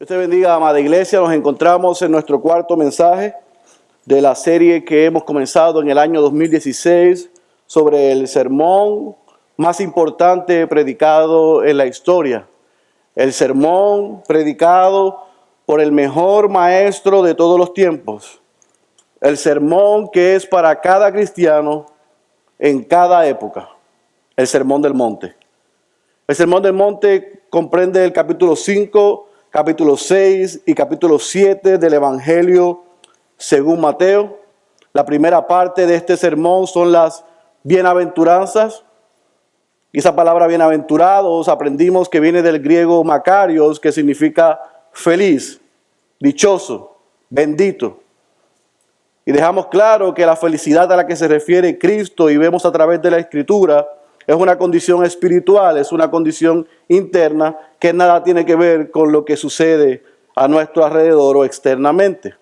Dios te bendiga, amada iglesia. Nos encontramos en nuestro cuarto mensaje de la serie que hemos comenzado en el año 2016 sobre el sermón más importante predicado en la historia. El sermón predicado por el mejor maestro de todos los tiempos. El sermón que es para cada cristiano en cada época. El Sermón del Monte. El Sermón del Monte comprende el capítulo 5, capítulo 6 y capítulo 7 del Evangelio según Mateo. La primera parte de este sermón son las bienaventuranzas. Y esa palabra bienaventurados aprendimos que viene del griego makarios, que significa feliz, dichoso, bendito. Y dejamos claro que la felicidad a la que se refiere Cristo y vemos a través de la Escritura es una condición espiritual, es una condición interna que nada tiene que ver con lo que sucede a nuestro alrededor o externamente.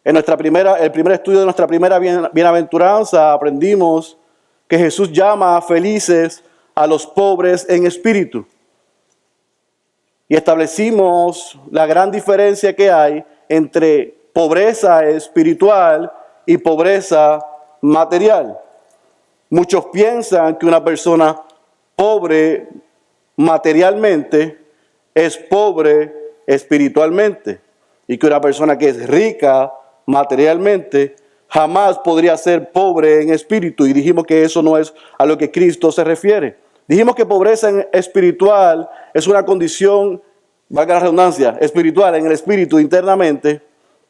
En el primer estudio de nuestra primera bienaventuranza aprendimos que Jesús llama felices a los pobres en espíritu. Y establecimos la gran diferencia que hay entre pobreza espiritual y pobreza material. Muchos piensan que una persona pobre materialmente es pobre espiritualmente y que una persona que es rica materialmente jamás podría ser pobre en espíritu. Y dijimos que eso no es a lo que Cristo se refiere. Dijimos que pobreza espiritual es una condición, valga la redundancia, espiritual en el espíritu internamente,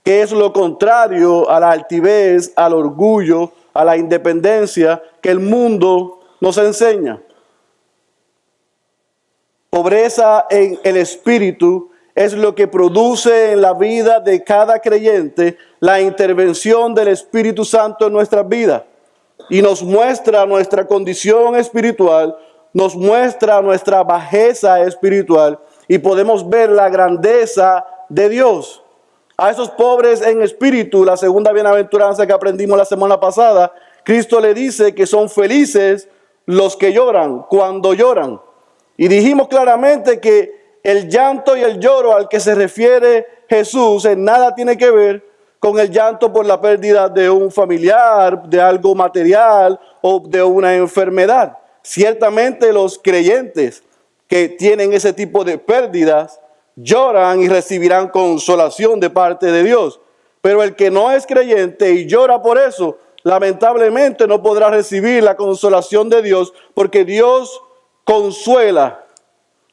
que es lo contrario a la altivez, al orgullo, a la independencia que el mundo nos enseña. Pobreza en el espíritu es lo que produce en la vida de cada creyente la intervención del Espíritu Santo en nuestras vidas. Y nos muestra nuestra condición espiritual, nos muestra nuestra bajeza espiritual y podemos ver la grandeza de Dios. A esos pobres en espíritu, la segunda bienaventuranza que aprendimos la semana pasada, Cristo le dice que son felices los que lloran cuando lloran. Y dijimos claramente que el llanto y el lloro al que se refiere Jesús en nada tiene que ver con el llanto por la pérdida de un familiar, de algo material o de una enfermedad. Ciertamente los creyentes que tienen ese tipo de pérdidas lloran y recibirán consolación de parte de Dios. Pero el que no es creyente y llora por eso, lamentablemente no podrá recibir la consolación de Dios, porque Dios consuela.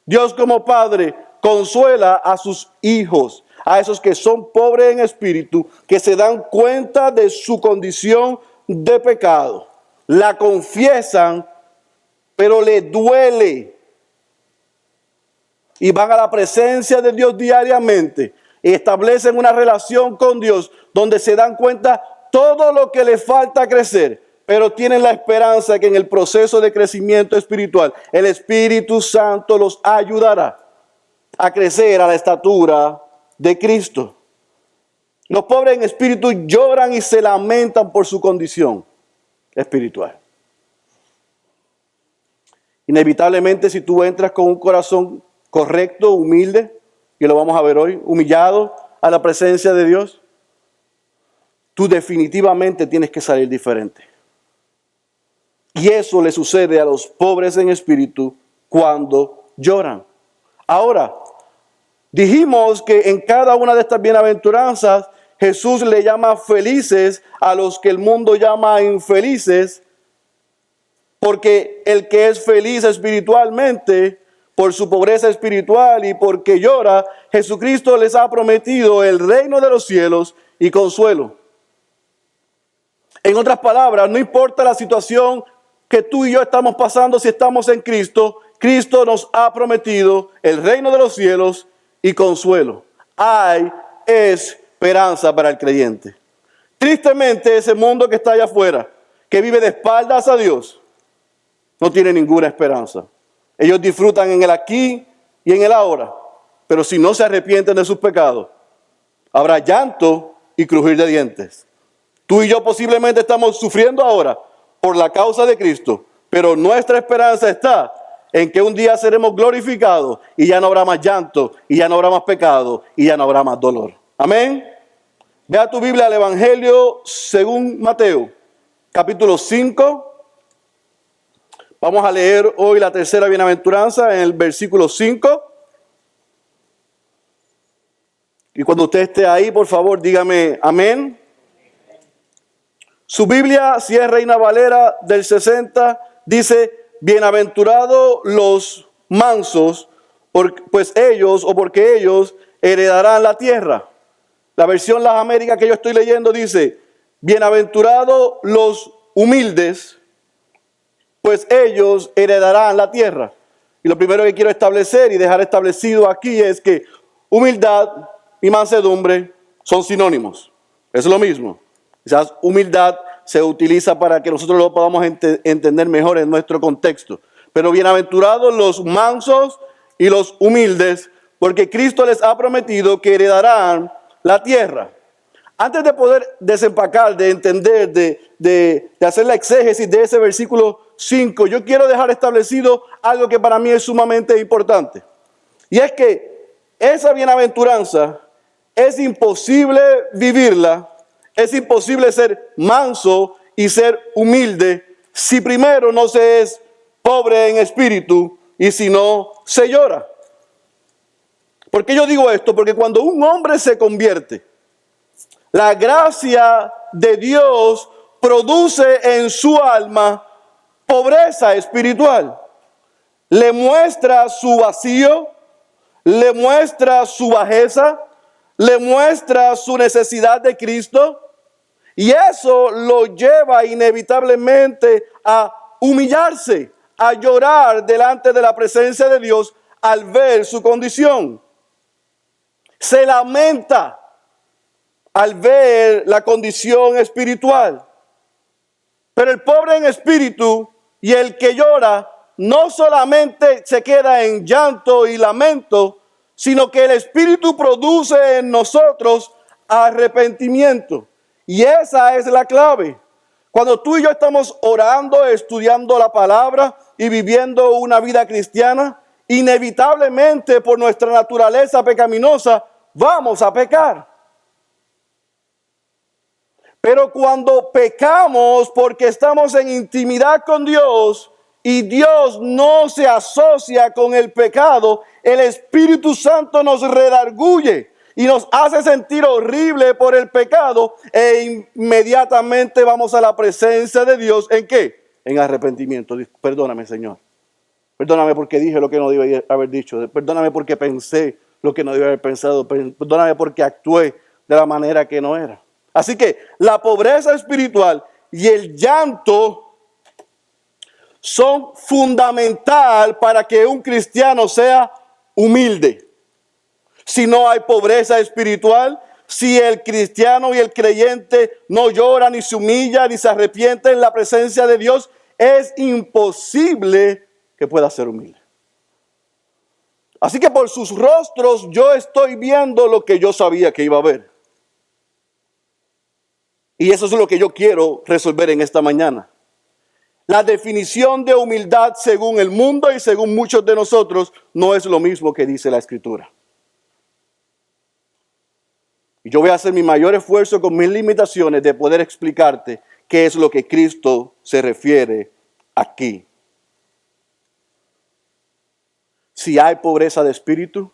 Dios como Padre consuela a sus hijos, a esos que son pobres en espíritu, que se dan cuenta de su condición de pecado. La confiesan, pero le duele. Y van a la presencia de Dios diariamente y establecen una relación con Dios donde se dan cuenta todo lo que les falta crecer, pero tienen la esperanza que en el proceso de crecimiento espiritual el Espíritu Santo los ayudará a crecer a la estatura de Cristo. Los pobres en espíritu lloran y se lamentan por su condición espiritual. Inevitablemente, si tú entras con un corazón correcto, humilde, y lo vamos a ver hoy, humillado a la presencia de Dios, tú definitivamente tienes que salir diferente. Y eso le sucede a los pobres en espíritu cuando lloran. Ahora, dijimos que en cada una de estas bienaventuranzas Jesús le llama felices a los que el mundo llama infelices, porque el que es feliz espiritualmente por su pobreza espiritual y porque llora, Jesucristo les ha prometido el reino de los cielos y consuelo. En otras palabras, no importa la situación que tú y yo estamos pasando, si estamos en Cristo, Cristo nos ha prometido el reino de los cielos y consuelo. Hay esperanza para el creyente. Tristemente, ese mundo que está allá afuera, que vive de espaldas a Dios, no tiene ninguna esperanza. Ellos disfrutan en el aquí y en el ahora, pero si no se arrepienten de sus pecados, habrá llanto y crujir de dientes. Tú y yo posiblemente estamos sufriendo ahora por la causa de Cristo, pero nuestra esperanza está en que un día seremos glorificados y ya no habrá más llanto, y ya no habrá más pecado, y ya no habrá más dolor. Amén. Vea tu Biblia al Evangelio según Mateo, capítulo 5. Vamos a leer hoy la tercera bienaventuranza en el versículo 5. Y cuando usted esté ahí, por favor, dígame amén. Su Biblia, si es Reina Valera del 60, dice: bienaventurados los mansos, pues ellos, o porque ellos heredarán la tierra. La versión Las Américas que yo estoy leyendo dice: bienaventurados los humildes, pues ellos heredarán la tierra. Y lo primero que quiero establecer y dejar establecido aquí es que humildad y mansedumbre son sinónimos. Es lo mismo. Quizás humildad se utiliza para que nosotros lo podamos entender mejor en nuestro contexto. Pero bienaventurados los mansos y los humildes, porque Cristo les ha prometido que heredarán la tierra. Antes de poder desempacar, de entender, de hacer la exégesis de ese versículo 5, yo quiero dejar establecido algo que para mí es sumamente importante. Y es que esa bienaventuranza es imposible vivirla, es imposible ser manso y ser humilde si primero no se es pobre en espíritu y si no se llora. ¿Por qué yo digo esto? Porque cuando un hombre se convierte, la gracia de Dios produce en su alma pobreza espiritual. Le muestra su vacío, le muestra su bajeza, le muestra su necesidad de Cristo, y eso lo lleva inevitablemente a humillarse, a llorar delante de la presencia de Dios al ver su condición. Se lamenta al ver la condición espiritual. Pero el pobre en espíritu y el que llora no solamente se queda en llanto y lamento, sino que el Espíritu produce en nosotros arrepentimiento. Y esa es la clave. Cuando tú y yo estamos orando, estudiando la palabra y viviendo una vida cristiana, inevitablemente por nuestra naturaleza pecaminosa vamos a pecar. Pero cuando pecamos porque estamos en intimidad con Dios y Dios no se asocia con el pecado, el Espíritu Santo nos redarguye y nos hace sentir horrible por el pecado, e inmediatamente vamos a la presencia de Dios. ¿En qué? En arrepentimiento. Perdóname, Señor. Perdóname porque dije lo que no debía haber dicho. Perdóname porque pensé lo que no debía haber pensado. Perdóname porque actué de la manera que no era. Así que la pobreza espiritual y el llanto son fundamental para que un cristiano sea humilde. Si no hay pobreza espiritual, si el cristiano y el creyente no llora, ni se humilla, ni se arrepiente en la presencia de Dios, es imposible que pueda ser humilde. Así que por sus rostros yo estoy viendo lo que yo sabía que iba a ver. Y eso es lo que yo quiero resolver en esta mañana. La definición de humildad según el mundo y según muchos de nosotros no es lo mismo que dice la Escritura. Y yo voy a hacer mi mayor esfuerzo con mis limitaciones de poder explicarte qué es lo que Cristo se refiere aquí. Si hay pobreza de espíritu,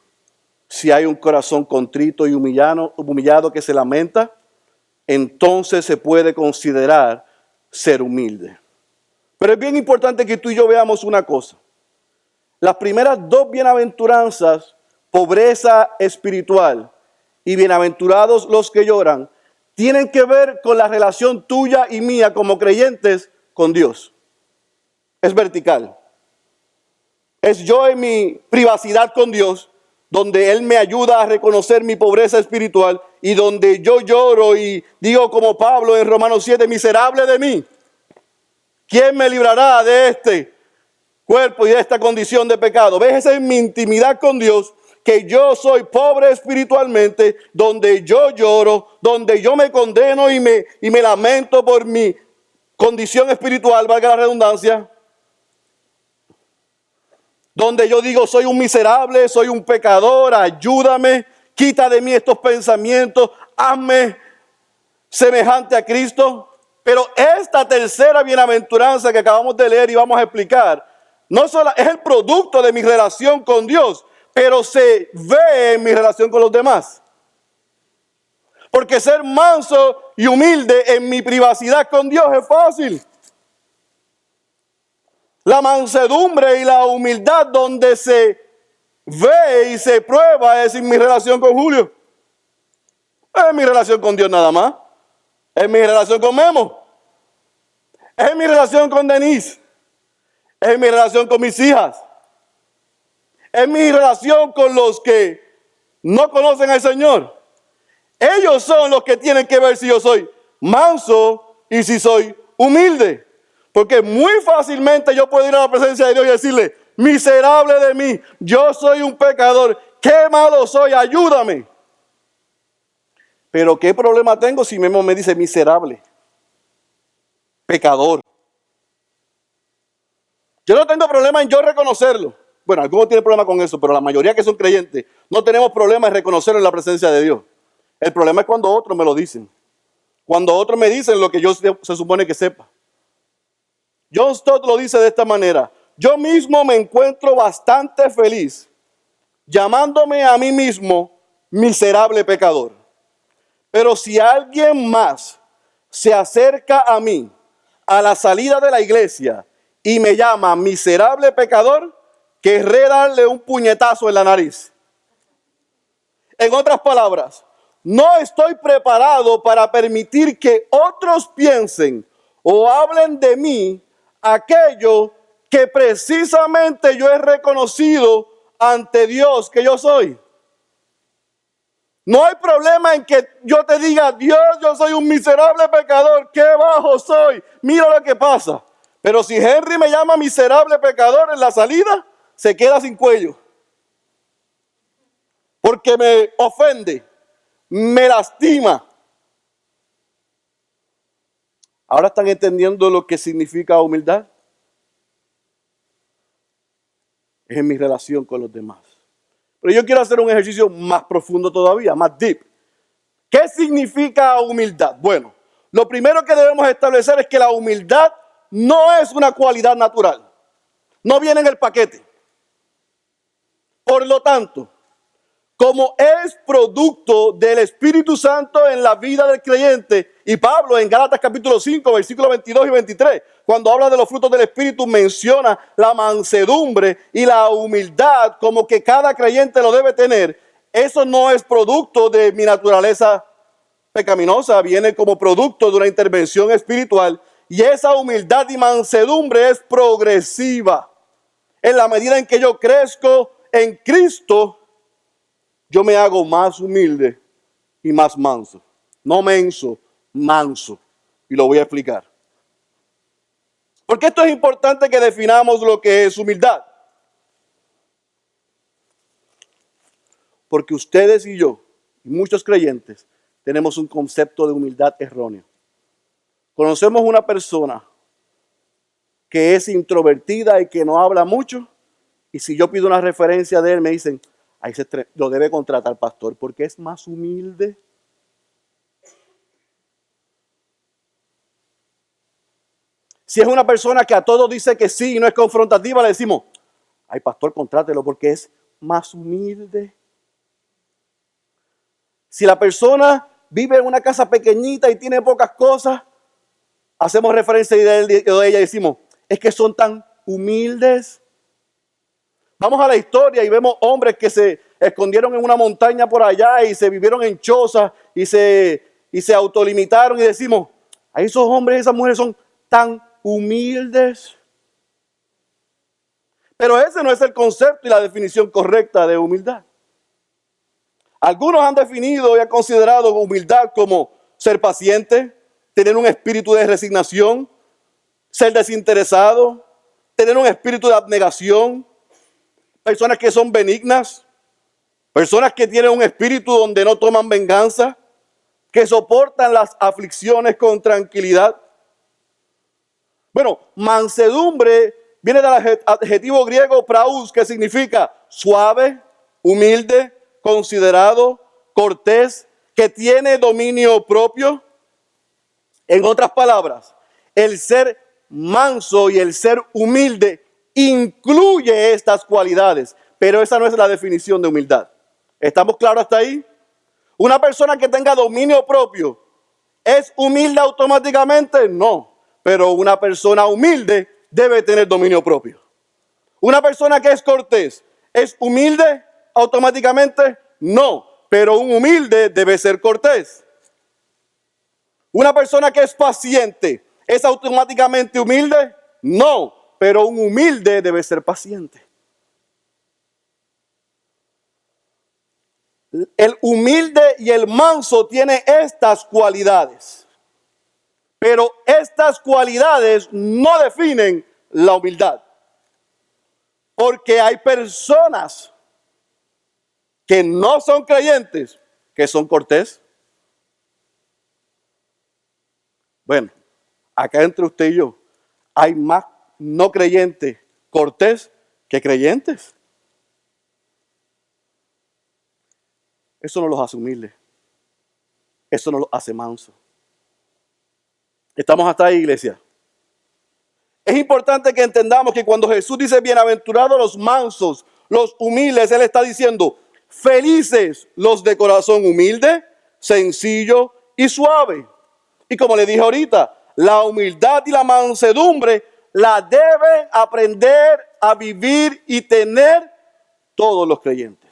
si hay un corazón contrito y humillado que se lamenta, entonces se puede considerar ser humilde. Pero es bien importante que tú y yo veamos una cosa. Las primeras dos bienaventuranzas, pobreza espiritual y bienaventurados los que lloran, tienen que ver con la relación tuya y mía como creyentes con Dios. Es vertical. Es yo en mi privacidad con Dios, donde Él me ayuda a reconocer mi pobreza espiritual y donde yo lloro y digo como Pablo en Romanos 7, miserable de mí. ¿Quién me librará de este cuerpo y de esta condición de pecado? ¿Ves? Esa es mi intimidad con Dios, que yo soy pobre espiritualmente, donde yo lloro, donde yo me condeno y me lamento por mi condición espiritual, valga la redundancia. donde yo digo soy un miserable, soy un pecador, ayúdame, quita de mí estos pensamientos, hazme semejante a Cristo. Pero esta tercera bienaventuranza que acabamos de leer y vamos a explicar, no solo es el producto de mi relación con Dios, pero se ve en mi relación con los demás. Porque ser manso y humilde en mi privacidad con Dios es fácil. La mansedumbre y la humildad donde se ve y se prueba es en mi relación con Julio. Es mi relación con Dios nada más. Es mi relación con Memo. Es mi relación con Denise. Es mi relación con mis hijas. Es mi relación con los que no conocen al Señor. Ellos son los que tienen que ver si yo soy manso y si soy humilde. Porque muy fácilmente yo puedo ir a la presencia de Dios y decirle, miserable de mí, yo soy un pecador, qué malo soy, ayúdame. Pero ¿qué problema tengo si Memo me dice miserable, pecador? Yo no tengo problema en yo reconocerlo. Bueno, algunos tienen problema con eso, pero la mayoría que son creyentes no tenemos problema en reconocerlo en la presencia de Dios. El problema es cuando otros me lo dicen. Cuando otros me dicen lo que yo se supone que sepa. John Stott lo dice de esta manera. Yo mismo me encuentro bastante feliz llamándome a mí mismo miserable pecador. Pero si alguien más se acerca a mí a la salida de la iglesia y me llama miserable pecador, querré darle un puñetazo en la nariz. En otras palabras, no estoy preparado para permitir que otros piensen o hablen de mí aquello que precisamente yo he reconocido ante Dios que yo soy. No hay problema en que yo te diga, Dios, yo soy un miserable pecador, qué bajo soy, mira lo que pasa. Pero si Henry me llama miserable pecador en la salida, se queda sin cuello. Porque me ofende, me lastima. ¿Ahora están entendiendo lo que significa humildad? Es en mi relación con los demás. Pero yo quiero hacer un ejercicio más profundo todavía, más deep. ¿Qué significa humildad? Bueno, lo primero que debemos establecer es que la humildad no es una cualidad natural. No viene en el paquete. Por lo tanto, como es producto del Espíritu Santo en la vida del creyente, y Pablo en Gálatas capítulo 5, versículos 22 y 23, cuando habla de los frutos del Espíritu, menciona la mansedumbre y la humildad como que cada creyente lo debe tener. Eso no es producto de mi naturaleza pecaminosa, viene como producto de una intervención espiritual, y esa humildad y mansedumbre es progresiva. En la medida en que yo crezco en Cristo, yo me hago más humilde y más manso. No menso, manso. Y lo voy a explicar. Porque esto es importante que definamos lo que es humildad. Porque ustedes y yo, y muchos creyentes, tenemos un concepto de humildad erróneo. Conocemos una persona que es introvertida y que no habla mucho. Y si yo pido una referencia de él, me dicen, ahí lo debe contratar pastor porque es más humilde. Si es una persona que a todo dice que sí y no es confrontativa, le decimos, ay pastor, contrátelo porque es más humilde. Si la persona vive en una casa pequeñita y tiene pocas cosas, hacemos referencia de él o de ella y decimos, es que son tan humildes. Vamos a la historia y vemos hombres que se escondieron en una montaña por allá y se vivieron en chozas y se autolimitaron y decimos, a esos hombres y esas mujeres son tan humildes. Pero ese no es el concepto y la definición correcta de humildad. Algunos han definido y han considerado humildad como ser paciente, tener un espíritu de resignación, ser desinteresado, tener un espíritu de abnegación, personas que son benignas, personas que tienen un espíritu donde no toman venganza, que soportan las aflicciones con tranquilidad. Bueno, mansedumbre viene del adjetivo griego praus, que significa suave, humilde, considerado, cortés, que tiene dominio propio. En otras palabras, el ser manso y el ser humilde incluye estas cualidades, pero esa no es la definición de humildad. ¿Estamos claros hasta ahí? Una persona que tenga dominio propio, ¿es humilde automáticamente? No, pero una persona humilde debe tener dominio propio. Una persona que es cortés, ¿es humilde automáticamente? No, pero un humilde debe ser cortés. Una persona que es paciente, ¿es automáticamente humilde? No, pero un humilde debe ser paciente. El humilde y el manso tienen estas cualidades, pero estas cualidades no definen la humildad, porque hay personas que no son creyentes, que son cortés. Bueno, acá entre usted y yo, hay más no creyentes cortés que creyentes. Eso no los hace humildes. Eso no los hace mansos. ¿Estamos hasta ahí, iglesia? Es importante que entendamos que cuando Jesús dice bienaventurados los mansos, los humildes, Él está diciendo felices los de corazón humilde, sencillo y suave. Y como le dije ahorita, la humildad y la mansedumbre la deben aprender a vivir y tener todos los creyentes.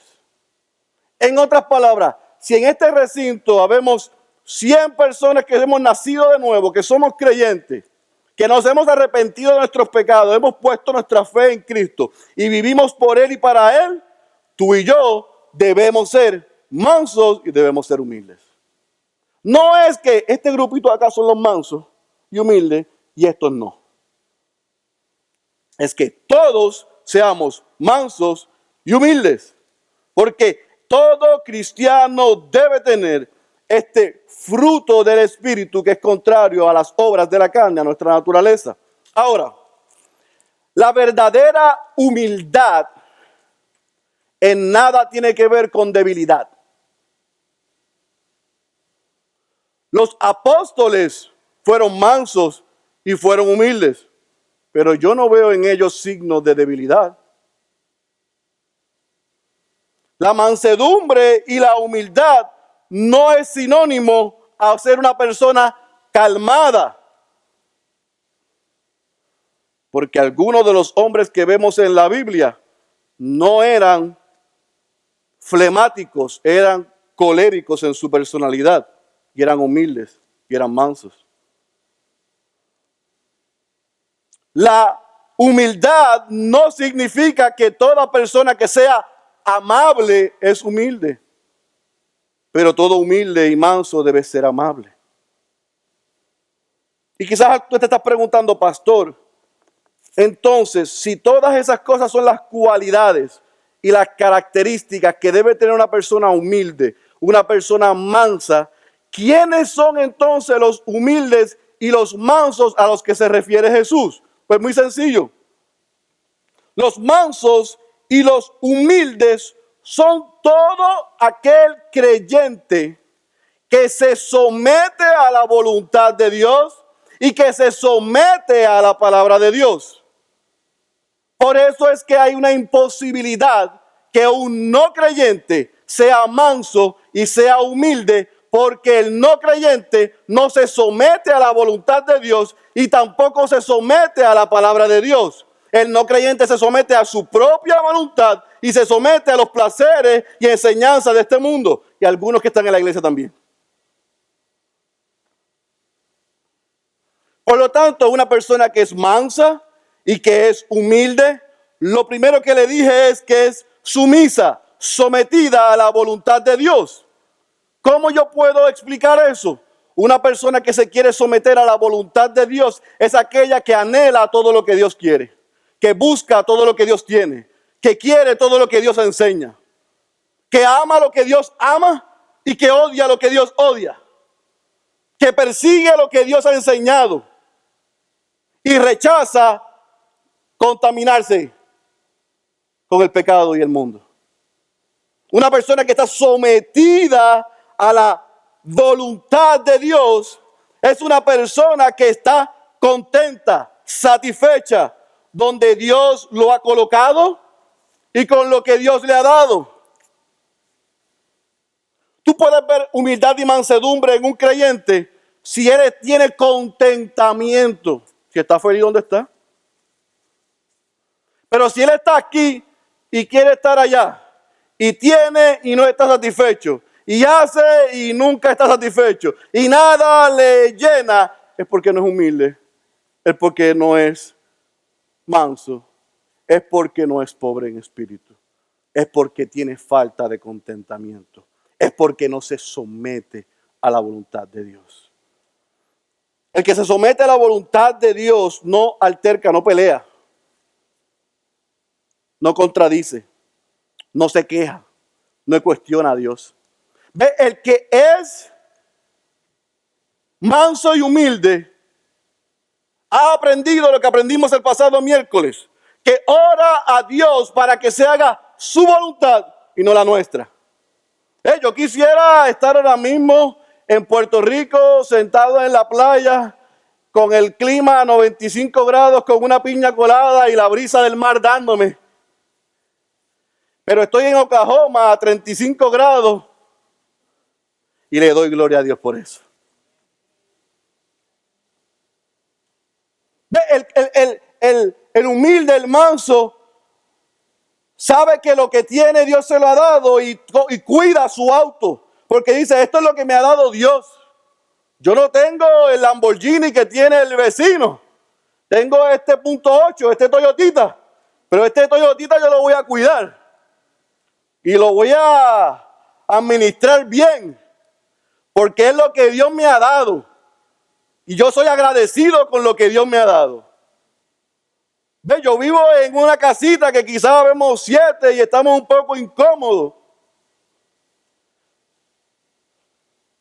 En otras palabras, si en este recinto habemos 100 personas que hemos nacido de nuevo, que somos creyentes, que nos hemos arrepentido de nuestros pecados, hemos puesto nuestra fe en Cristo y vivimos por Él y para Él, tú y yo debemos ser mansos y debemos ser humildes. No es que este grupito acá son los mansos y humildes y estos no. Es que todos seamos mansos y humildes. Porque todo cristiano debe tener este fruto del Espíritu que es contrario a las obras de la carne, a nuestra naturaleza. Ahora, la verdadera humildad en nada tiene que ver con debilidad. Los apóstoles fueron mansos y fueron humildes, pero yo no veo en ellos signos de debilidad. La mansedumbre y la humildad no es sinónimo a ser una persona calmada. Porque algunos de los hombres que vemos en la Biblia no eran flemáticos, eran coléricos en su personalidad. Y eran humildes, y eran mansos. La humildad no significa que toda persona que sea amable es humilde. Pero todo humilde y manso debe ser amable. Y quizás tú te estás preguntando, pastor, entonces, si todas esas cosas son las cualidades y las características que debe tener una persona humilde, una persona mansa, ¿quiénes son entonces los humildes y los mansos a los que se refiere Jesús? Pues muy sencillo. Los mansos y los humildes son todo aquel creyente que se somete a la voluntad de Dios y que se somete a la palabra de Dios. Por eso es que hay una imposibilidad que un no creyente sea manso y sea humilde, porque el no creyente no se somete a la voluntad de Dios y tampoco se somete a la palabra de Dios. El no creyente se somete a su propia voluntad y se somete a los placeres y enseñanzas de este mundo. Y algunos que están en la iglesia también. Por lo tanto, una persona que es mansa y que es humilde, lo primero que le dije es que es sumisa, sometida a la voluntad de Dios. ¿Cómo yo puedo explicar eso? Una persona que se quiere someter a la voluntad de Dios es aquella que anhela todo lo que Dios quiere, que busca todo lo que Dios tiene, que quiere todo lo que Dios enseña, que ama lo que Dios ama y que odia lo que Dios odia, que persigue lo que Dios ha enseñado y rechaza contaminarse con el pecado y el mundo. Una persona que está sometida a la voluntad de Dios es una persona que está contenta, satisfecha, donde Dios lo ha colocado y con lo que Dios le ha dado. Tú puedes ver humildad y mansedumbre en un creyente si él tiene contentamiento, si está feliz donde está. Pero si él está aquí y quiere estar allá, y tiene y no está satisfecho, y hace y nunca está satisfecho, y nada le llena, es porque no es humilde, es porque no es manso, es porque no es pobre en espíritu, es porque tiene falta de contentamiento, es porque no se somete a la voluntad de Dios. El que se somete a la voluntad de Dios no alterca, no pelea, no contradice, no se queja, no cuestiona a Dios. Ve, el que es manso y humilde ha aprendido lo que aprendimos el pasado miércoles, que ora a Dios para que se haga su voluntad y no la nuestra. Yo quisiera estar ahora mismo en Puerto Rico, sentado en la playa, con el clima a 95 grados, con una piña colada y la brisa del mar dándome. Pero estoy en Oklahoma a 35 grados y le doy gloria a Dios por eso. El humilde, el manso, sabe que lo que tiene Dios se lo ha dado y cuida su auto. Porque dice, esto es lo que me ha dado Dios. Yo no tengo el Lamborghini que tiene el vecino. Tengo este .8, este Toyotita. Pero este Toyotita yo lo voy a cuidar. Y lo voy a administrar bien. Porque es lo que Dios me ha dado. Y yo soy agradecido con lo que Dios me ha dado. Ve, yo vivo en una casita que quizás vemos 7 y estamos un poco incómodos.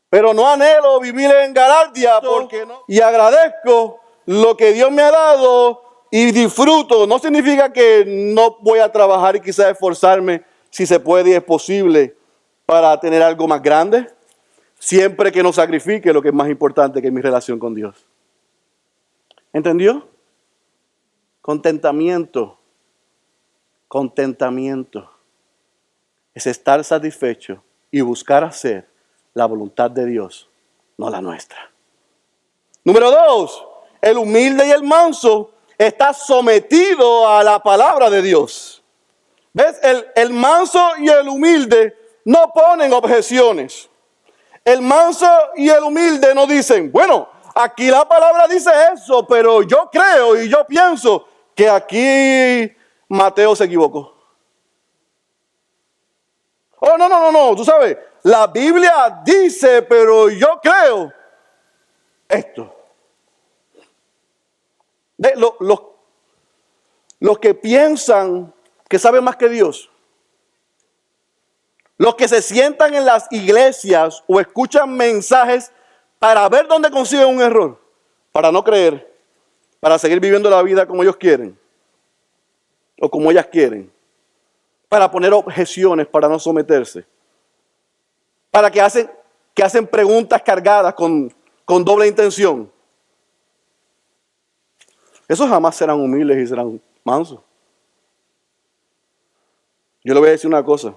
Pero no anhelo vivir en galardia porque no. Y agradezco lo que Dios me ha dado y disfruto. No significa que no voy a trabajar y quizás esforzarme si se puede y es posible para tener algo más grande. Siempre que no sacrifique lo que es más importante, que es mi relación con Dios. ¿Entendió? Contentamiento. Contentamiento. Es estar satisfecho y buscar hacer la voluntad de Dios, no la nuestra. Número 2, el humilde y el manso está sometido a la palabra de Dios. ¿Ves? El manso y el humilde no ponen objeciones. El manso y el humilde no dicen, bueno, aquí la palabra dice eso, pero yo creo y yo pienso que aquí Mateo se equivocó. Oh, no, tú sabes, la Biblia dice, pero yo creo esto. Los que piensan que saben más que Dios, los que se sientan en las iglesias o escuchan mensajes para ver dónde consiguen un error, para no creer, para seguir viviendo la vida como ellos quieren o como ellas quieren, para poner objeciones, para no someterse, para que hacen preguntas cargadas con doble intención. Esos jamás serán humildes y serán mansos. Yo le voy a decir una cosa.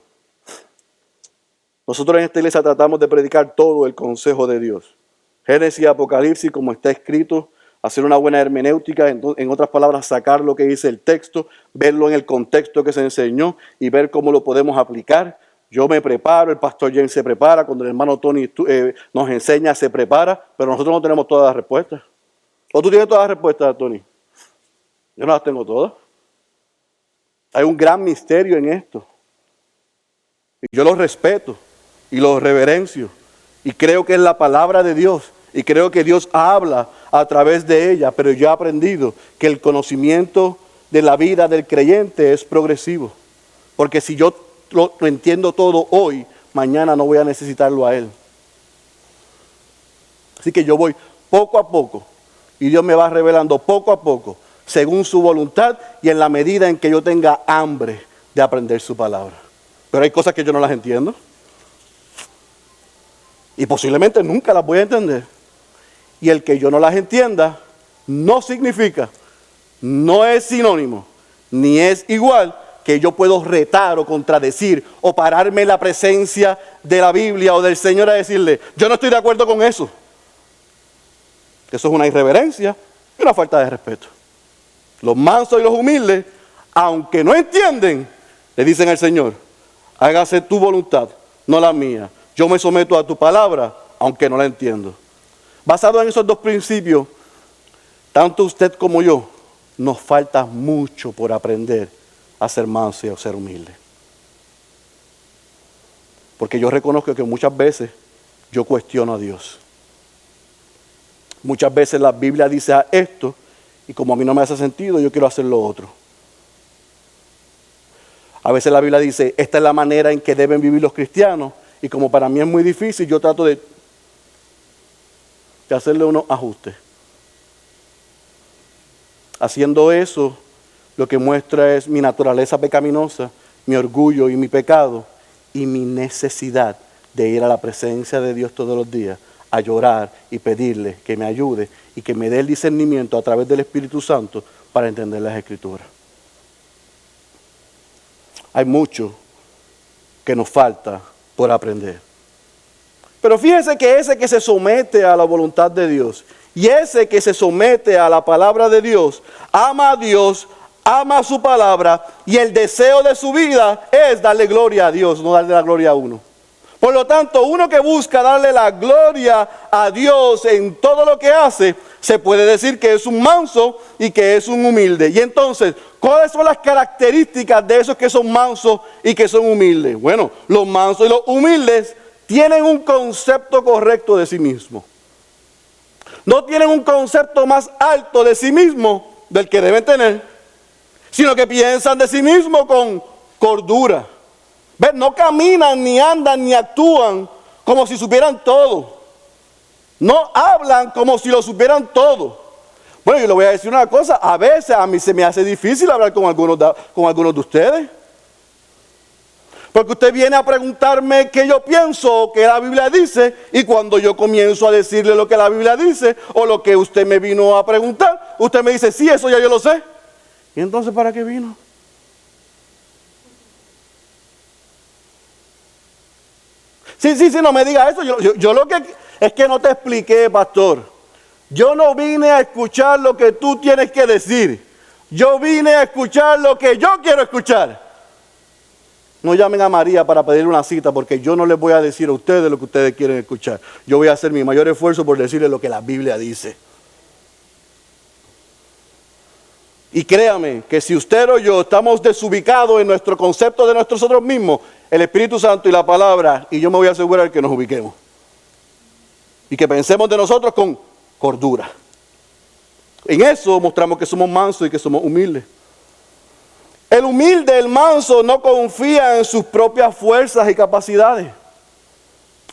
Nosotros en esta iglesia tratamos de predicar todo el consejo de Dios. Génesis y Apocalipsis, como está escrito, hacer una buena hermenéutica, en otras palabras, sacar lo que dice el texto, verlo en el contexto que se enseñó y ver cómo lo podemos aplicar. Yo me preparo, el pastor James se prepara, cuando el hermano Tony nos enseña, se prepara, pero nosotros no tenemos todas las respuestas. ¿O tú tienes todas las respuestas, Tony? Yo no las tengo todas. Hay un gran misterio en esto. Y yo lo respeto y lo reverencio. Y creo que es la palabra de Dios. Y creo que Dios habla a través de ella. Pero yo he aprendido que el conocimiento de la vida del creyente es progresivo. Porque si yo lo entiendo todo hoy, mañana no voy a necesitarlo a Él. Así que yo voy poco a poco. Y Dios me va revelando poco a poco. según su voluntad y en la medida en que yo tenga hambre de aprender su palabra. Pero hay cosas que yo no las entiendo. Y posiblemente nunca las voy a entender. Y el que yo no las entienda no significa, no es sinónimo, ni es igual que yo puedo retar o contradecir o pararme en la presencia de la Biblia o del Señor a decirle, yo no estoy de acuerdo con eso. Eso es una irreverencia y una falta de respeto. Los mansos y los humildes, aunque no entienden, le dicen al Señor, hágase tu voluntad, no la mía. Yo me someto a tu palabra, aunque no la entiendo. Basado en esos dos principios, tanto usted como yo, nos falta mucho por aprender a ser manso y a ser humilde. Porque yo reconozco que muchas veces yo cuestiono a Dios. Muchas veces la Biblia dice esto y como a mí no me hace sentido, yo quiero hacer lo otro. A veces la Biblia dice, esta es la manera en que deben vivir los cristianos y como para mí es muy difícil, yo trato de hacerle unos ajustes. Haciendo eso, lo que muestra es mi naturaleza pecaminosa, mi orgullo y mi pecado y mi necesidad de ir a la presencia de Dios todos los días, a llorar y pedirle que me ayude y que me dé el discernimiento a través del Espíritu Santo para entender las Escrituras. Hay mucho que nos falta por aprender. Pero fíjese que ese que se somete a la voluntad de Dios y ese que se somete a la palabra de Dios, ama a Dios, ama su palabra y el deseo de su vida es darle gloria a Dios, no darle la gloria a uno. Por lo tanto, uno que busca darle la gloria a Dios en todo lo que hace, se puede decir que es un manso y que es un humilde. Y entonces, ¿cuáles son las características de esos que son mansos y que son humildes? Bueno, los mansos y los humildes tienen un concepto correcto de sí mismos. No tienen un concepto más alto de sí mismos del que deben tener, sino que piensan de sí mismos con cordura. ¿Ven? No caminan, ni andan, ni actúan como si supieran todo. No hablan como si lo supieran todo. Bueno, yo le voy a decir una cosa, a veces a mí se me hace difícil hablar con algunos de ustedes. Porque usted viene a preguntarme qué yo pienso o qué la Biblia dice, y cuando yo comienzo a decirle lo que la Biblia dice o lo que usted me vino a preguntar, usted me dice, sí, eso ya yo lo sé. ¿Y entonces para qué vino? Sí, no me diga eso. Yo lo que es que no te expliqué, pastor. Yo no vine a escuchar lo que tú tienes que decir. Yo vine a escuchar lo que yo quiero escuchar. No llamen a María para pedirle una cita porque yo no les voy a decir a ustedes lo que ustedes quieren escuchar. Yo voy a hacer mi mayor esfuerzo por decirles lo que la Biblia dice. Y créame que si usted o yo estamos desubicados en nuestro concepto de nosotros mismos, el Espíritu Santo y la palabra, y yo me voy a asegurar que nos ubiquemos. Y que pensemos de nosotros con cordura. En eso mostramos que somos mansos y que somos humildes. El humilde, el manso, no confía en sus propias fuerzas y capacidades.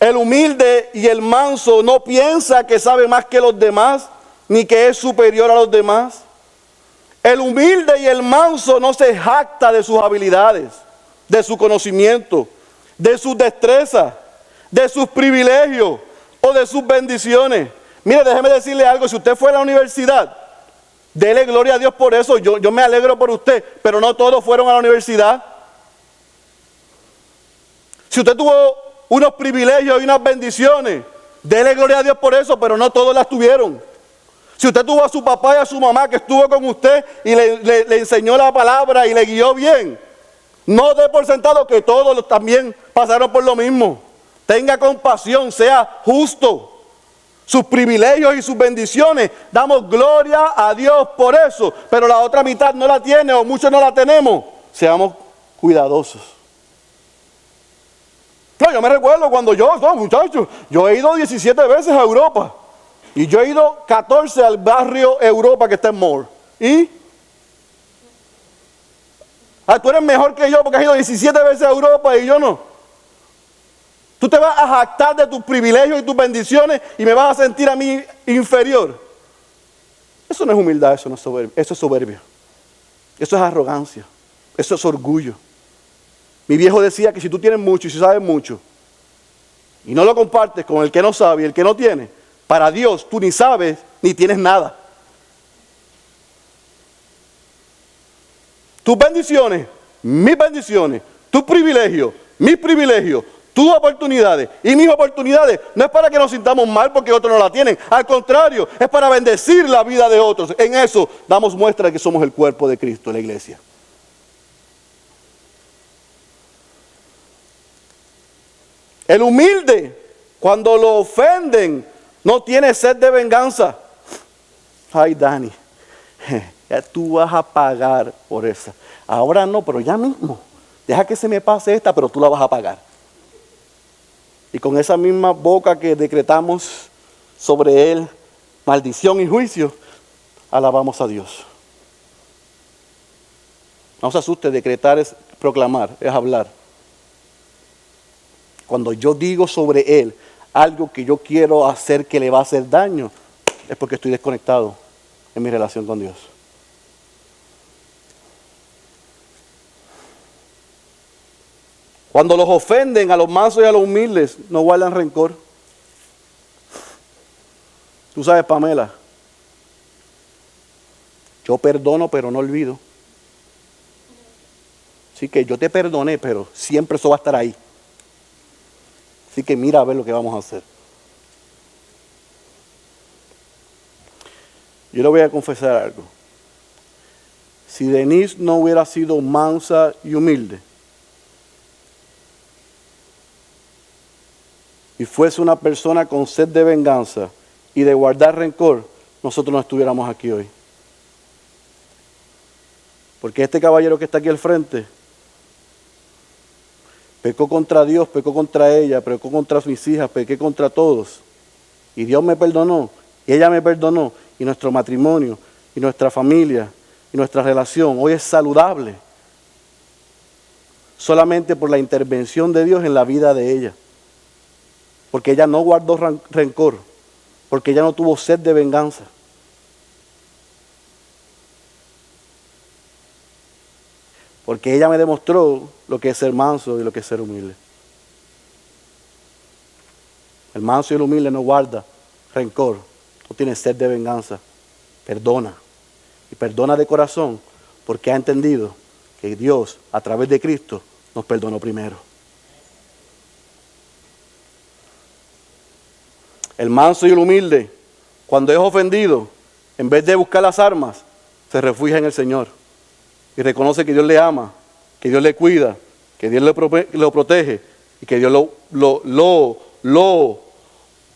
El humilde y el manso no piensa que sabe más que los demás, ni que es superior a los demás. El humilde y el manso no se jacta de sus habilidades, de su conocimiento, de sus destrezas, de sus privilegios o de sus bendiciones. Mire, déjeme decirle algo, si usted fue a la universidad, dele gloria a Dios por eso, yo me alegro por usted, pero no todos fueron a la universidad. Si usted tuvo unos privilegios y unas bendiciones, dele gloria a Dios por eso, pero no todos las tuvieron. Si usted tuvo a su papá y a su mamá que estuvo con usted y le enseñó la palabra y le guió bien, no dé por sentado que todos también pasaron por lo mismo. Tenga compasión, sea justo. Sus privilegios y sus bendiciones, damos gloria a Dios por eso, pero la otra mitad no la tiene o muchos no la tenemos. Seamos cuidadosos. No, yo me recuerdo cuando muchachos, yo he ido 17 veces a Europa. Y yo he ido 14 al barrio Europa que está en Moore. ¿Y? Tú eres mejor que yo porque has ido 17 veces a Europa y yo no. Tú te vas a jactar de tus privilegios y tus bendiciones y me vas a sentir a mí inferior. Eso no es humildad, eso no es soberbia. Eso es soberbia. Eso es arrogancia. Eso es orgullo. Mi viejo decía que si tú tienes mucho y si sabes mucho y no lo compartes con el que no sabe y el que no tiene, para Dios tú ni sabes ni tienes nada. Tus bendiciones, mis bendiciones, tus privilegios, mis privilegios, tus oportunidades y mis oportunidades, no es para que nos sintamos mal porque otros no la tienen. Al contrario, es para bendecir la vida de otros. En eso damos muestra de que somos el cuerpo de Cristo, la iglesia. El humilde, cuando lo ofenden, no tiene sed de venganza. Ay, Dani, ya tú vas a pagar por esa. Ahora no, pero ya mismo. Deja que se me pase esta, pero tú la vas a pagar. Y con esa misma boca que decretamos sobre él maldición y juicio, alabamos a Dios. No se asuste, decretar es proclamar, es hablar. Cuando yo digo sobre él algo que yo quiero hacer que le va a hacer daño, es porque estoy desconectado en mi relación con Dios. Cuando los ofenden a los mansos y a los humildes, no guardan rencor. Tú sabes, Pamela, yo perdono pero no olvido. Así que yo te perdoné, pero siempre eso va a estar ahí. Así que mira a ver lo que vamos a hacer. Yo le voy a confesar algo. Si Denise no hubiera sido mansa y humilde, y fuese una persona con sed de venganza y de guardar rencor, nosotros no estuviéramos aquí hoy. Porque este caballero que está aquí al frente pecó contra Dios, pecó contra ella, pecó contra mis hijas, pequé contra todos. Y Dios me perdonó, y ella me perdonó, y nuestro matrimonio, y nuestra familia, y nuestra relación hoy es saludable. Solamente por la intervención de Dios en la vida de ella. Porque ella no guardó rencor, porque ella no tuvo sed de venganza. Porque ella me demostró lo que es ser manso y lo que es ser humilde. El manso y el humilde no guarda rencor, no tiene sed de venganza, perdona. Y perdona de corazón porque ha entendido que Dios, a través de Cristo, nos perdonó primero. El manso y el humilde, cuando es ofendido, en vez de buscar las armas, se refugia en el Señor. Y reconoce que Dios le ama, que Dios le cuida, que Dios lo protege y que Dios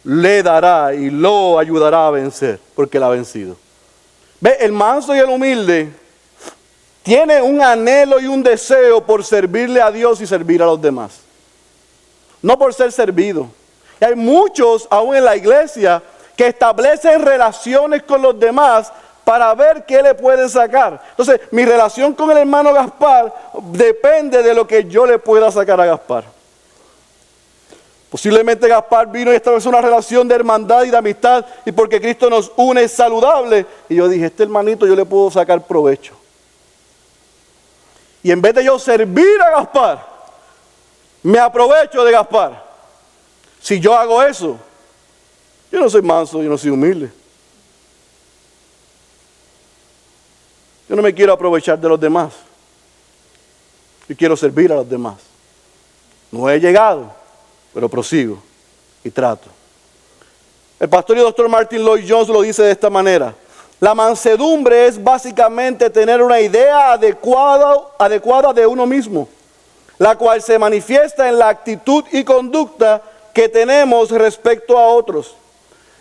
le dará y lo ayudará a vencer, porque Él ha vencido. ¿Ve? El manso y el humilde tiene un anhelo y un deseo por servirle a Dios y servir a los demás. No por ser servido. Y hay muchos, aún en la iglesia, que establecen relaciones con los demás para ver qué le pueden sacar. Entonces, mi relación con el hermano Gaspar depende de lo que yo le pueda sacar a Gaspar. Posiblemente Gaspar vino y estableció una relación de hermandad y de amistad, y porque Cristo nos une es saludable. Y yo dije, este hermanito yo le puedo sacar provecho. Y en vez de yo servir a Gaspar, me aprovecho de Gaspar. Si yo hago eso, yo no soy manso, yo no soy humilde. Yo no me quiero aprovechar de los demás. Yo quiero servir a los demás. No he llegado, pero prosigo y trato. El pastor y doctor Martin Lloyd-Jones lo dice de esta manera. La mansedumbre es básicamente tener una idea adecuada de uno mismo, la cual se manifiesta en la actitud y conducta que tenemos respecto a otros.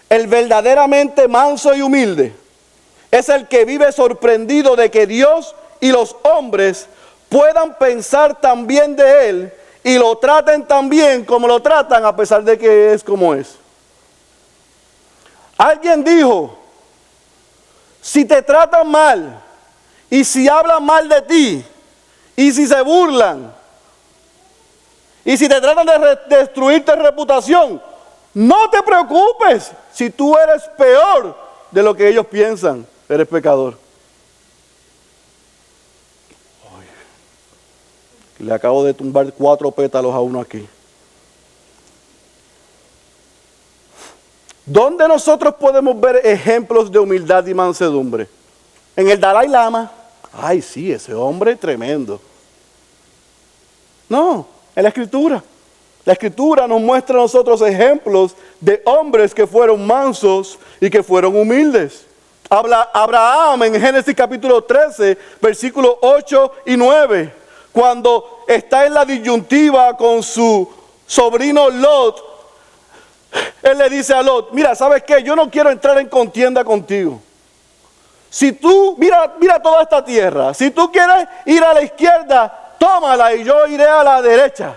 El verdaderamente manso y humilde es el que vive sorprendido de que Dios y los hombres puedan pensar tan bien de Él y lo traten tan bien como lo tratan a pesar de que es como es. Alguien dijo, si te tratan mal y si hablan mal de ti y si se burlan y si te tratan de destruir tu reputación, no te preocupes si tú eres peor de lo que ellos piensan. eres pecador. Ay, le acabo de tumbar 4 pétalos a uno aquí. ¿Dónde nosotros podemos ver ejemplos de humildad y mansedumbre? En el Dalai Lama. Ay, sí, ese hombre tremendo. No, en la Escritura. La Escritura nos muestra a nosotros ejemplos de hombres que fueron mansos y que fueron humildes. Habla Abraham en Génesis capítulo 13, versículos 8 y 9. Cuando está en la disyuntiva con su sobrino Lot, él le dice a Lot, mira, ¿sabes qué? Yo no quiero entrar en contienda contigo. Si tú, mira toda esta tierra, si tú quieres ir a la izquierda, tómala y yo iré a la derecha.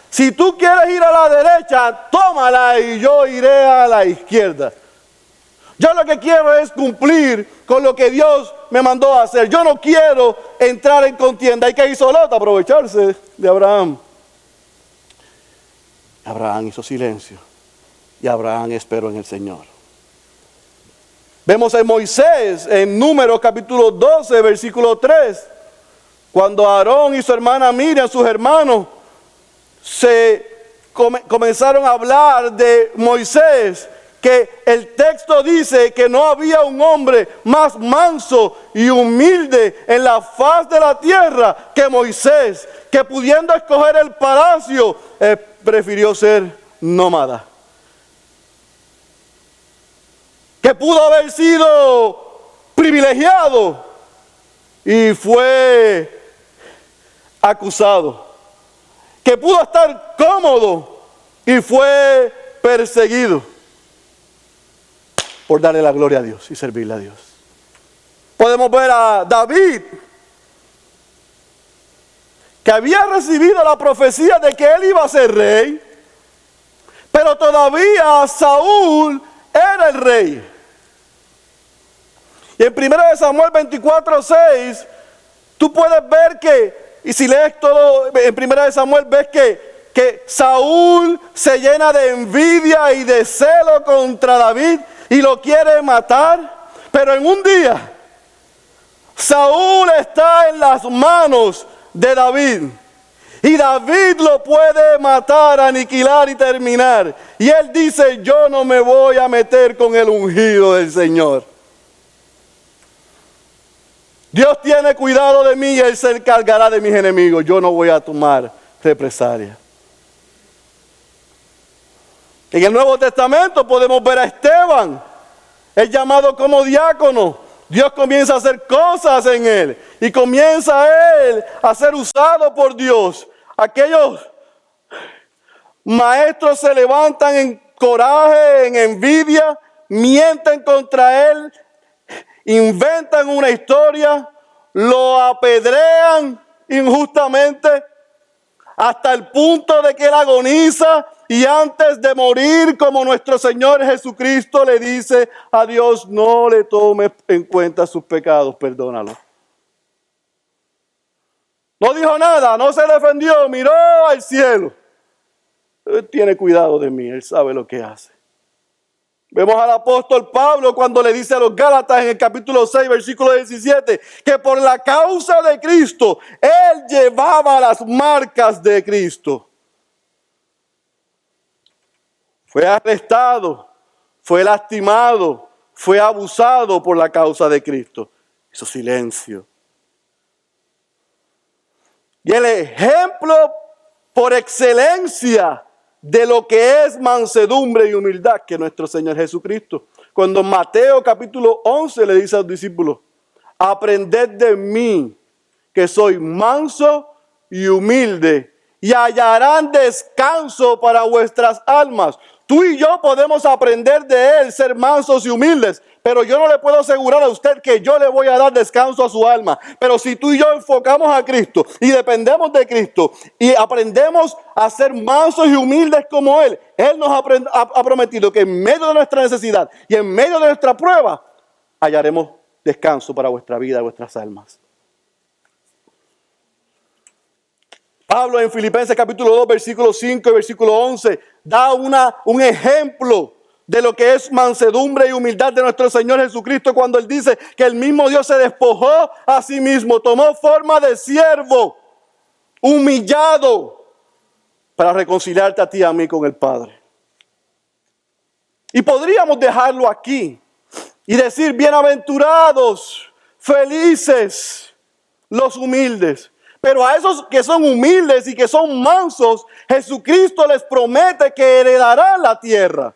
Si tú quieres ir a la derecha, tómala y yo iré a la izquierda. Yo lo que quiero es cumplir con lo que Dios me mandó a hacer. Yo no quiero entrar en contienda. ¿Y qué hizo Lot? Aprovecharse de Abraham. Abraham hizo silencio. Y Abraham esperó en el Señor. Vemos a Moisés en Números capítulo 12, versículo 3. Cuando Aarón y su hermana Miriam, sus hermanos, comenzaron a hablar de Moisés, que el texto dice que no había un hombre más manso y humilde en la faz de la tierra que Moisés, que pudiendo escoger el palacio, prefirió ser nómada. Que pudo haber sido privilegiado y fue acusado. Que pudo estar cómodo y fue perseguido por darle la gloria a Dios y servirle a Dios. Podemos ver a David, que había recibido la profecía de que él iba a ser rey, pero todavía Saúl era el rey. Y en 1 Samuel 24:6, tú puedes ver que, y si lees todo en 1 Samuel, ves que Saúl se llena de envidia y de celo contra David y lo quiere matar. Pero en un día, Saúl está en las manos de David. Y David lo puede matar, aniquilar y terminar. Y él dice, yo no me voy a meter con el ungido del Señor. Dios tiene cuidado de mí y Él se encargará de mis enemigos. Yo no voy a tomar represalia. En el Nuevo Testamento podemos ver a Esteban. Es llamado como diácono. Dios comienza a hacer cosas en él. Y comienza él a ser usado por Dios. Aquellos maestros se levantan en coraje, en envidia, mienten contra él, inventan una historia, lo apedrean injustamente hasta el punto de que él agoniza y antes de morir, como nuestro Señor Jesucristo le dice a Dios, no le tomes en cuenta sus pecados, perdónalo. No dijo nada, no se defendió, miró al cielo. Él tiene cuidado de mí, Él sabe lo que hace. Vemos al apóstol Pablo cuando le dice a los Gálatas en el capítulo 6, versículo 17, que por la causa de Cristo, Él llevaba las marcas de Cristo. Fue arrestado, fue lastimado, fue abusado por la causa de Cristo. Hizo silencio. Y el ejemplo por excelencia de lo que es mansedumbre y humildad, que nuestro Señor Jesucristo. Cuando en Mateo capítulo 11 le dice a los discípulos, aprended de mí, que soy manso y humilde, y hallarán descanso para vuestras almas. Tú y yo podemos aprender de Él, ser mansos y humildes, pero yo no le puedo asegurar a usted que yo le voy a dar descanso a su alma. Pero si tú y yo enfocamos a Cristo y dependemos de Cristo y aprendemos a ser mansos y humildes como Él, Él nos ha prometido que en medio de nuestra necesidad y en medio de nuestra prueba, hallaremos descanso para vuestra vida y vuestras almas. Pablo en Filipenses capítulo 2, versículo 5 y versículo 11, da un ejemplo de lo que es mansedumbre y humildad de nuestro Señor Jesucristo cuando Él dice que el mismo Dios se despojó a sí mismo, tomó forma de siervo, humillado, para reconciliarte a ti y a mí con el Padre. Y podríamos dejarlo aquí y decir, bienaventurados, felices los humildes. Pero a esos que son humildes y que son mansos, Jesucristo les promete que heredarán la tierra.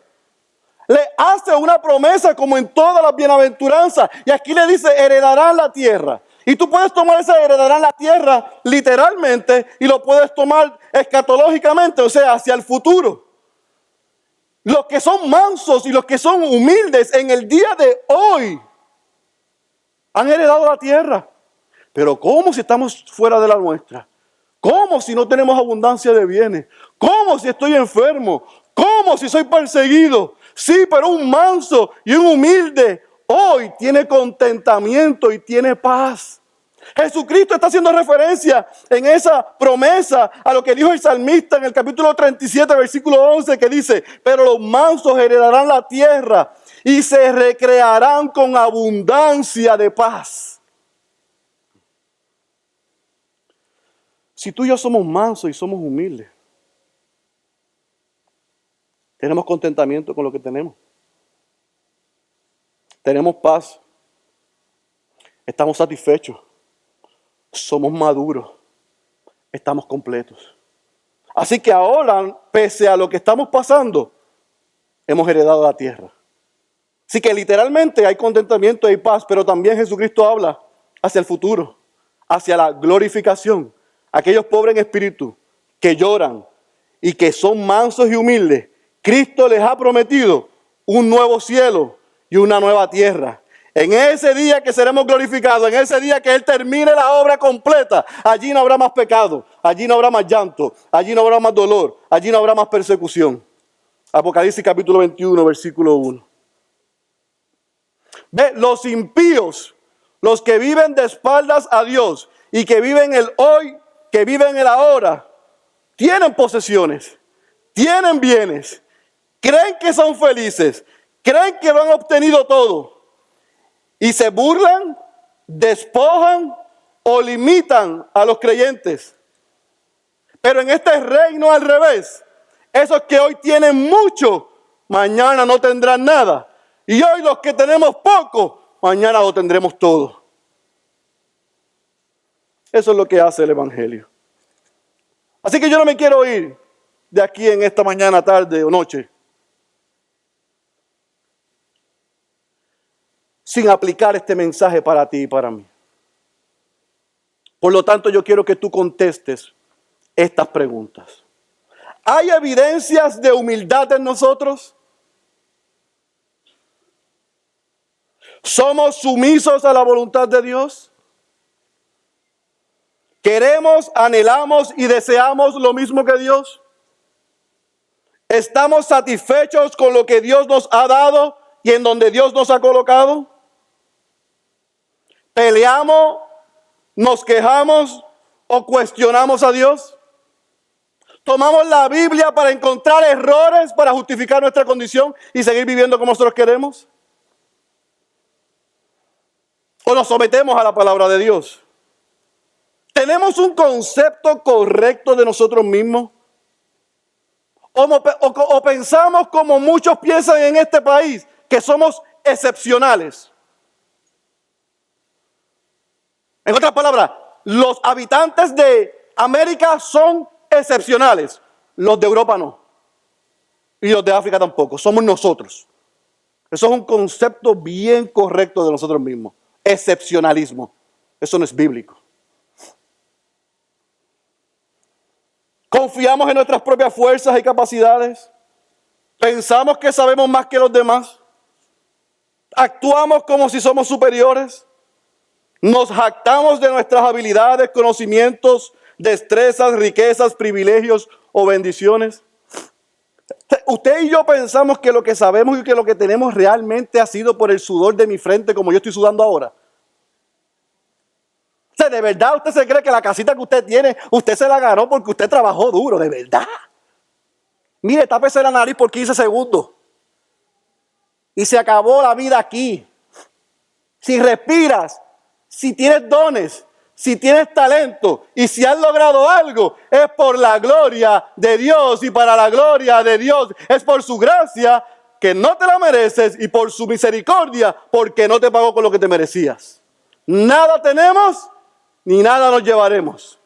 Le hace una promesa como en todas las bienaventuranzas. Y aquí le dice, heredarán la tierra. Y tú puedes tomar ese heredarán la tierra literalmente y lo puedes tomar escatológicamente, o sea, hacia el futuro. Los que son mansos y los que son humildes en el día de hoy han heredado la tierra. Pero ¿cómo si estamos fuera de la nuestra? ¿Cómo si no tenemos abundancia de bienes? ¿Cómo si estoy enfermo? ¿Cómo si soy perseguido? Sí, pero un manso y un humilde hoy tiene contentamiento y tiene paz. Jesucristo está haciendo referencia en esa promesa a lo que dijo el salmista en el capítulo 37, versículo 11, que dice, pero los mansos heredarán la tierra y se recrearán con abundancia de paz. Si tú y yo somos mansos y somos humildes, tenemos contentamiento con lo que tenemos. Tenemos paz. Estamos satisfechos. Somos maduros. Estamos completos. Así que ahora, pese a lo que estamos pasando, hemos heredado la tierra. Así que literalmente hay contentamiento y paz, pero también Jesucristo habla hacia el futuro, hacia la glorificación. Aquellos pobres en espíritu que lloran y que son mansos y humildes, Cristo les ha prometido un nuevo cielo y una nueva tierra. En ese día que seremos glorificados, en ese día que Él termine la obra completa, allí no habrá más pecado, allí no habrá más llanto, allí no habrá más dolor, allí no habrá más persecución. Apocalipsis capítulo 21, versículo 1. Ve, los impíos, los que viven de espaldas a Dios y que viven el hoy, que viven el ahora, tienen posesiones, tienen bienes, creen que son felices, creen que lo han obtenido todo y se burlan, despojan o limitan a los creyentes. Pero en este reino al revés, esos que hoy tienen mucho, mañana no tendrán nada. Y hoy los que tenemos poco, mañana lo tendremos todo. Eso es lo que hace el Evangelio. Así que yo no me quiero ir de aquí en esta mañana, tarde o noche sin aplicar este mensaje para ti y para mí. Por lo tanto, yo quiero que tú contestes estas preguntas. ¿Hay evidencias de humildad en nosotros? ¿Somos sumisos a la voluntad de Dios? ¿Queremos, anhelamos y deseamos lo mismo que Dios? ¿Estamos satisfechos con lo que Dios nos ha dado y en donde Dios nos ha colocado? ¿Peleamos, nos quejamos o cuestionamos a Dios? ¿Tomamos la Biblia para encontrar errores para justificar nuestra condición y seguir viviendo como nosotros queremos? ¿O nos sometemos a la palabra de Dios? ¿Tenemos un concepto correcto de nosotros mismos? ¿O pensamos como muchos piensan en este país, que somos excepcionales? En otras palabras, los habitantes de América son excepcionales. Los de Europa no. Y los de África tampoco. Somos nosotros. Eso es un concepto bien correcto de nosotros mismos. Excepcionalismo. Eso no es bíblico. ¿Confiamos en nuestras propias fuerzas y capacidades? ¿Pensamos que sabemos más que los demás? ¿Actuamos como si somos superiores? ¿Nos jactamos de nuestras habilidades, conocimientos, destrezas, riquezas, privilegios o bendiciones? Usted y yo pensamos que lo que sabemos y que lo que tenemos realmente ha sido por el sudor de mi frente como yo estoy sudando ahora. O sea, ¿de verdad usted se cree que la casita que usted tiene, usted se la ganó porque usted trabajó duro? ¿De verdad? Mire, tápese la nariz por 15 segundos. y se acabó la vida aquí. Si respiras, si tienes dones, si tienes talento y si has logrado algo, es por la gloria de Dios y para la gloria de Dios. Es por su gracia que no te la mereces y por su misericordia porque no te pagó con lo que te merecías. Nada tenemos ni nada nos llevaremos.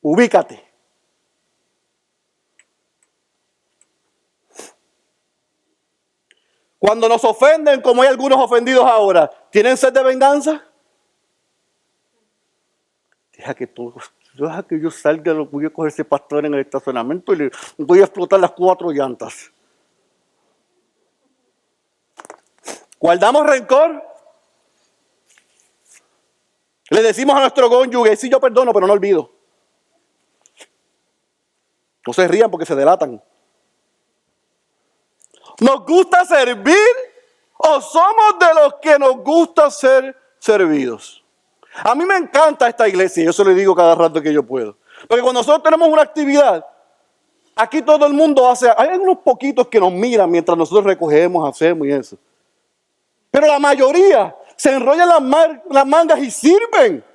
Ubícate. Cuando nos ofenden, como hay algunos ofendidos ahora, ¿tienen sed de venganza? Deja que yo salga, lo voy a coger ese pastor en el estacionamiento y le voy a explotar las 4 llantas. ¿Guardamos rencor? Le decimos a nuestro cónyuge, sí, yo perdono, pero no olvido. No se rían porque se delatan. ¿Nos gusta servir o somos de los que nos gusta ser servidos? A mí me encanta esta iglesia, yo se lo digo cada rato que yo puedo. Porque cuando nosotros tenemos una actividad, aquí todo el mundo hace, hay unos poquitos que nos miran mientras nosotros recogemos, hacemos y eso. Pero la mayoría se enrollan las mangas y sirven.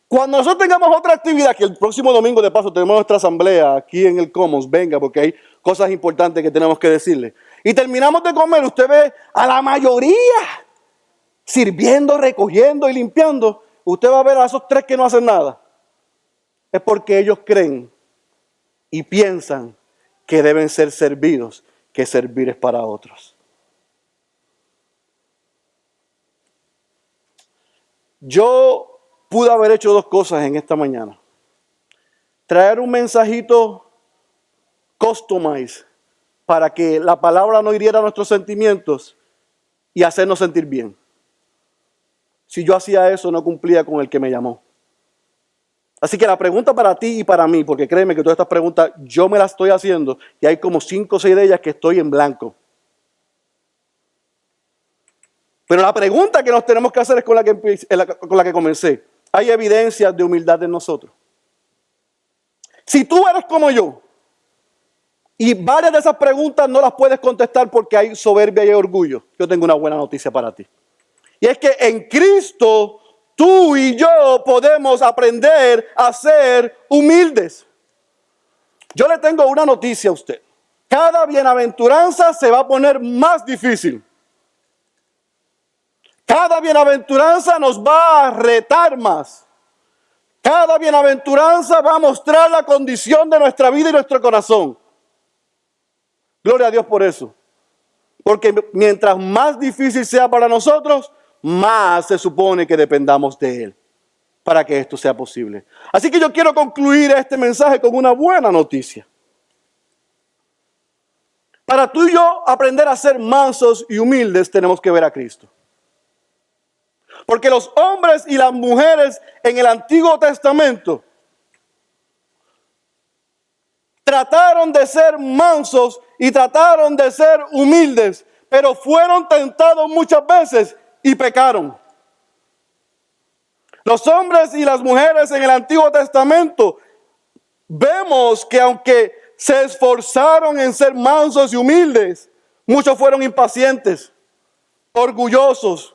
Cuando nosotros tengamos otra actividad, que el próximo domingo de paso tenemos nuestra asamblea aquí en el Commons, venga, porque hay cosas importantes que tenemos que decirle. Y terminamos de comer, usted ve a la mayoría sirviendo, recogiendo y limpiando. Usted va a ver a esos 3 que no hacen nada. Es porque ellos creen y piensan que deben ser servidos, que servir es para otros. Yo pude haber hecho 2 cosas en esta mañana. Traer un mensajito customized para que la palabra no hiriera nuestros sentimientos y hacernos sentir bien. Si yo hacía eso, no cumplía con el que me llamó. Así que la pregunta para ti y para mí, porque créeme que todas estas preguntas yo me las estoy haciendo y hay como 5 o 6 de ellas que estoy en blanco. Pero la pregunta que nos tenemos que hacer es con la que comencé. ¿Hay evidencias de humildad en nosotros? Si tú eres como yo, y varias de esas preguntas no las puedes contestar porque hay soberbia y orgullo, yo tengo una buena noticia para ti. Y es que en Cristo, tú y yo podemos aprender a ser humildes. Yo le tengo una noticia a usted. Cada bienaventuranza se va a poner más difícil. Cada bienaventuranza nos va a retar más. Cada bienaventuranza va a mostrar la condición de nuestra vida y nuestro corazón. Gloria a Dios por eso. Porque mientras más difícil sea para nosotros, más se supone que dependamos de Él para que esto sea posible. Así que yo quiero concluir este mensaje con una buena noticia. Para tú y yo aprender a ser mansos y humildes, tenemos que ver a Cristo. Porque los hombres y las mujeres en el Antiguo Testamento trataron de ser mansos y trataron de ser humildes, pero fueron tentados muchas veces y pecaron. Los hombres y las mujeres en el Antiguo Testamento vemos que aunque se esforzaron en ser mansos y humildes, muchos fueron impacientes, orgullosos,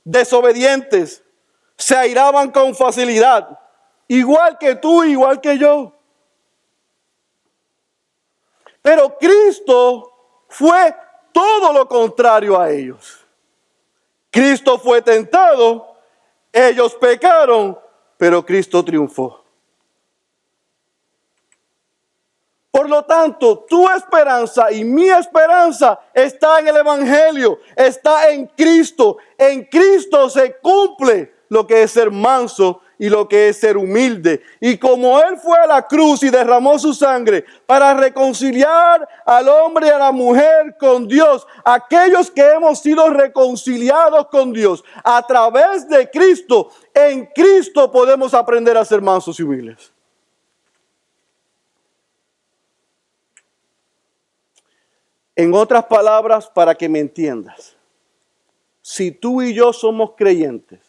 desobedientes, se airaban con facilidad, igual que tú, igual que yo. Pero Cristo fue todo lo contrario a ellos. Cristo fue tentado, ellos pecaron, pero Cristo triunfó. Por lo tanto, tu esperanza y mi esperanza está en el Evangelio, está en Cristo. En Cristo se cumple lo que es ser manso y lo que es ser humilde. Y como Él fue a la cruz y derramó su sangre para reconciliar al hombre y a la mujer con Dios, aquellos que hemos sido reconciliados con Dios a través de Cristo, en Cristo podemos aprender a ser mansos y humildes. En otras palabras, para que me entiendas, si tú y yo somos creyentes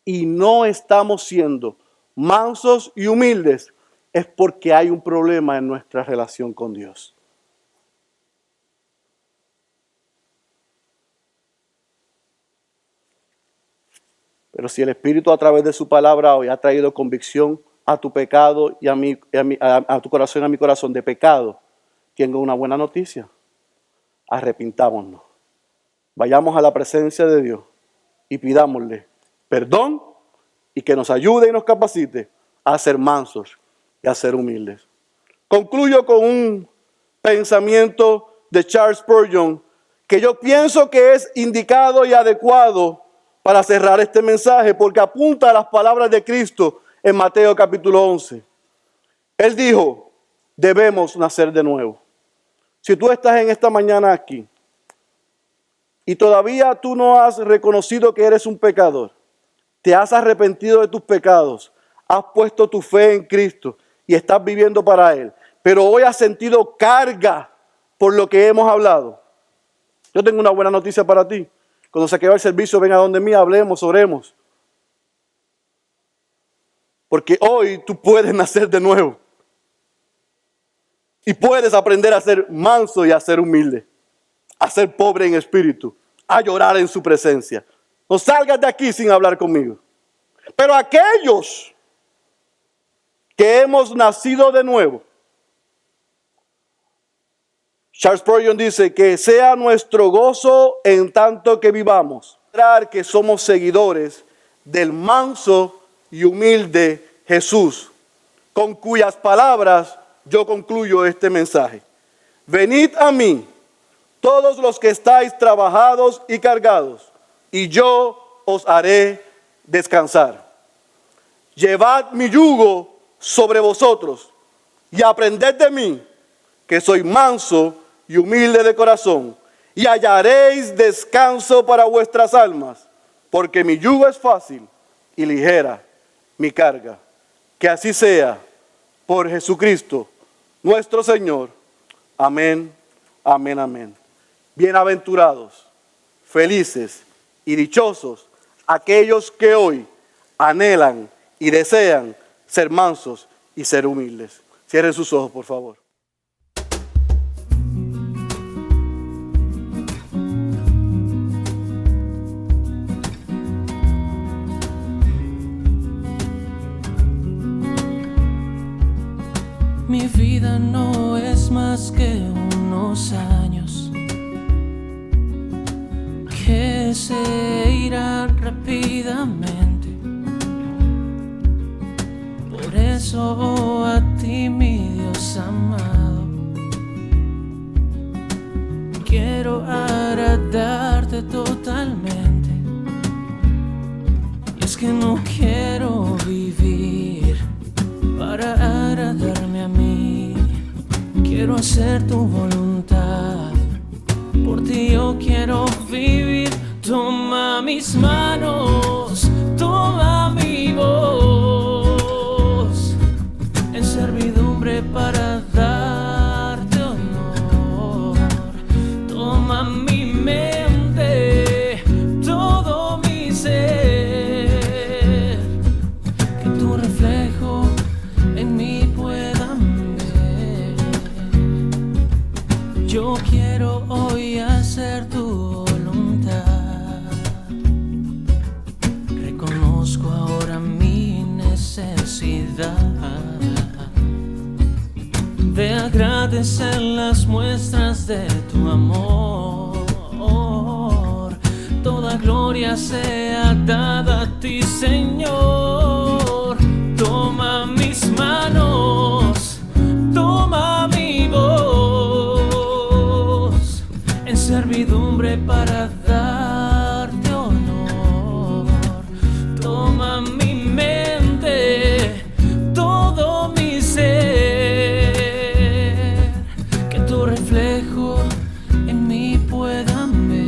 y no estamos siendo mansos y humildes, es porque hay un problema en nuestra relación con Dios. Pero si el Espíritu a través de su palabra hoy ha traído convicción a tu pecado y a tu corazón y a mi corazón de pecado, tengo una buena noticia. Arrepintámonos. Vayamos a la presencia de Dios y pidámosle perdón y que nos ayude y nos capacite a ser mansos y a ser humildes. Concluyo con un pensamiento de Charles Spurgeon que yo pienso que es indicado y adecuado para cerrar este mensaje, porque apunta a las palabras de Cristo en Mateo capítulo 11. Él dijo, debemos nacer de nuevo. Si tú estás en esta mañana aquí y todavía tú no has reconocido que eres un pecador, te has arrepentido de tus pecados, has puesto tu fe en Cristo y estás viviendo para Él, pero hoy has sentido carga por lo que hemos hablado, yo tengo una buena noticia para ti. Cuando se acabe el servicio, ven a donde mí, hablemos, oremos. Porque hoy tú puedes nacer de nuevo. Y puedes aprender a ser manso y a ser humilde. A ser pobre en espíritu. A llorar en su presencia. No salgas de aquí sin hablar conmigo. Pero aquellos que hemos nacido de nuevo, Charles Spurgeon dice que sea nuestro gozo en tanto que vivamos, que somos seguidores del manso y humilde Jesús, con cuyas palabras yo concluyo este mensaje. Venid a mí, todos los que estáis trabajados y cargados, y yo os haré descansar. Llevad mi yugo sobre vosotros y aprended de mí, que soy manso y humilde de corazón, y hallaréis descanso para vuestras almas, porque mi yugo es fácil y ligera mi carga. Que así sea, por Jesucristo nuestro Señor. Amén, amén, amén. Bienaventurados, felices y dichosos aquellos que hoy anhelan y desean ser mansos y ser humildes. Cierren sus ojos, por favor. Mi vida no es más que unos años que se irán rápidamente. Por eso a ti, mi Dios amado, quiero agradarte totalmente. Y es que no quiero vivir para agradarme a mí, quiero hacer tu voluntad, por ti yo quiero vivir. Toma mis manos, toma mi voz, en servidumbre para darte honor. Toma mi mente, todo mi ser, que tu reflejo en mí puedan ver. Yo quiero hoy hacer tu voluntad. Reconozco ahora mi necesidad de agradecer las muestras de tu amor. Toda gloria sea dada a ti, Señor. Toma mis manos, toma mi voz, en servidumbre para darte honor. Toma mi mente, todo mi ser, que tu reflejo en mí puedan ver.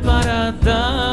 para dar.